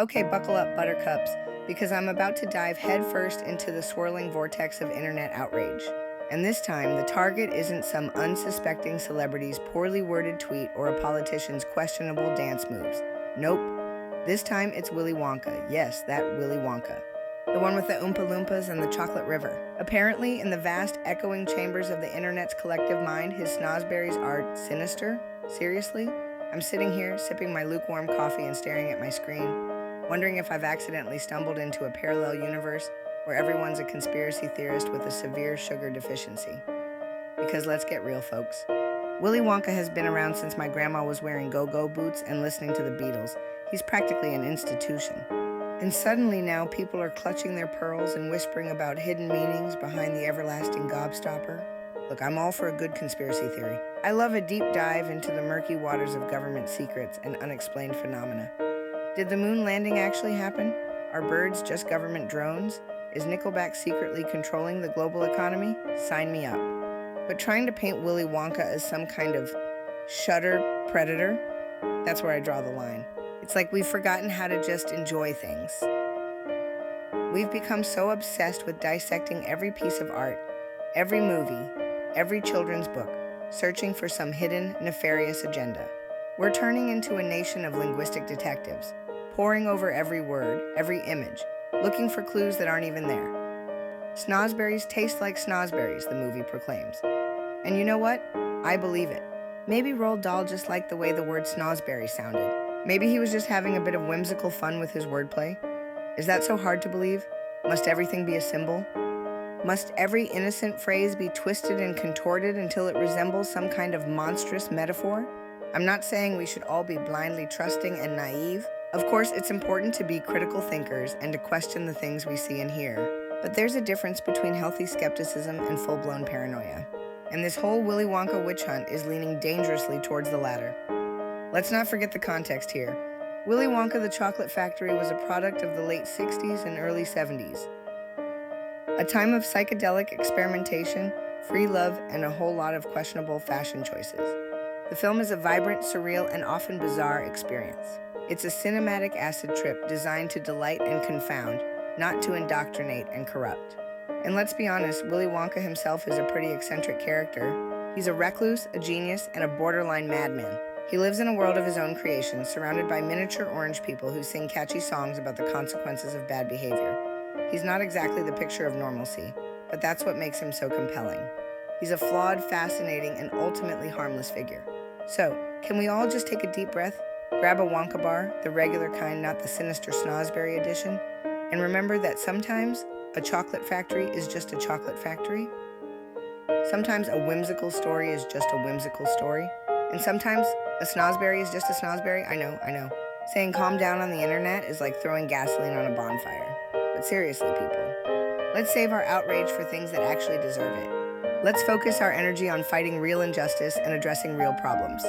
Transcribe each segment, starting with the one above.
Okay, buckle up, buttercups, because I'm about to dive headfirst into the swirling vortex of internet outrage. And this time, the target isn't some unsuspecting celebrity's poorly worded tweet or a politician's questionable dance moves. Nope. This time, it's Willy Wonka. Yes, that Willy Wonka. The one with the Oompa Loompas and the chocolate river. Apparently, in the vast, echoing chambers of the internet's collective mind, his snozberries are sinister. Seriously? I'm sitting here, sipping my lukewarm coffee and staring at my screen, wondering if I've accidentally stumbled into a parallel universe where everyone's a conspiracy theorist with a severe sugar deficiency. Because let's get real, folks. Willy Wonka has been around since my grandma was wearing go-go boots and listening to the Beatles. He's practically an institution. And suddenly now people are clutching their pearls and whispering about hidden meanings behind the everlasting gobstopper. Look, I'm all for a good conspiracy theory. I love a deep dive into the murky waters of government secrets and unexplained phenomena. Did the moon landing actually happen? Are birds just government drones? Is Nickelback secretly controlling the global economy? Sign me up. But trying to paint Willy Wonka as some kind of shutter predator, that's where I draw the line. It's like we've forgotten how to just enjoy things. We've become so obsessed with dissecting every piece of art, every movie, every children's book, searching for some hidden, nefarious agenda. We're turning into a nation of linguistic detectives, poring over every word, every image, looking for clues that aren't even there. Snozberries taste like snozberries, the movie proclaims. And you know what? I believe it. Maybe Roald Dahl just liked the way the word snozberry sounded. Maybe he was just having a bit of whimsical fun with his wordplay. Is that so hard to believe? Must everything be a symbol? Must every innocent phrase be twisted and contorted until it resembles some kind of monstrous metaphor? I'm not saying we should all be blindly trusting and naive. Of course, it's important to be critical thinkers and to question the things we see and hear. But there's a difference between healthy skepticism and full-blown paranoia. And this whole Willy Wonka witch hunt is leaning dangerously towards the latter. Let's not forget the context here. Willy Wonka the Chocolate Factory was a product of the late 60s and early 70s. A time of psychedelic experimentation, free love, and a whole lot of questionable fashion choices. The film is a vibrant, surreal, and often bizarre experience. It's a cinematic acid trip designed to delight and confound, not to indoctrinate and corrupt. And let's be honest, Willy Wonka himself is a pretty eccentric character. He's a recluse, a genius, and a borderline madman. He lives in a world of his own creation, surrounded by miniature orange people who sing catchy songs about the consequences of bad behavior. He's not exactly the picture of normalcy, but that's what makes him so compelling. He's a flawed, fascinating, and ultimately harmless figure. So, can we all just take a deep breath, grab a Wonka bar, the regular kind, not the sinister snozberry edition, and remember that sometimes a chocolate factory is just a chocolate factory? Sometimes a whimsical story is just a whimsical story, and sometimes a snozberry is just a snozberry. I know. Saying calm down on the internet is like throwing gasoline on a bonfire. But seriously, people, let's save our outrage for things that actually deserve it. Let's focus our energy on fighting real injustice and addressing real problems.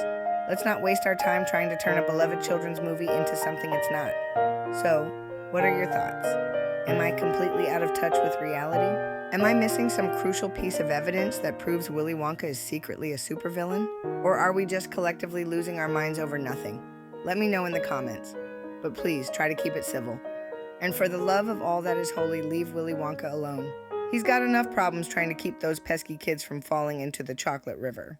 Let's not waste our time trying to turn a beloved children's movie into something it's not. So, what are your thoughts? Am I completely out of touch with reality? Am I missing some crucial piece of evidence that proves Willy Wonka is secretly a supervillain? Or are we just collectively losing our minds over nothing? Let me know in the comments. But please, try to keep it civil. And for the love of all that is holy, leave Willy Wonka alone. He's got enough problems trying to keep those pesky kids from falling into the chocolate river.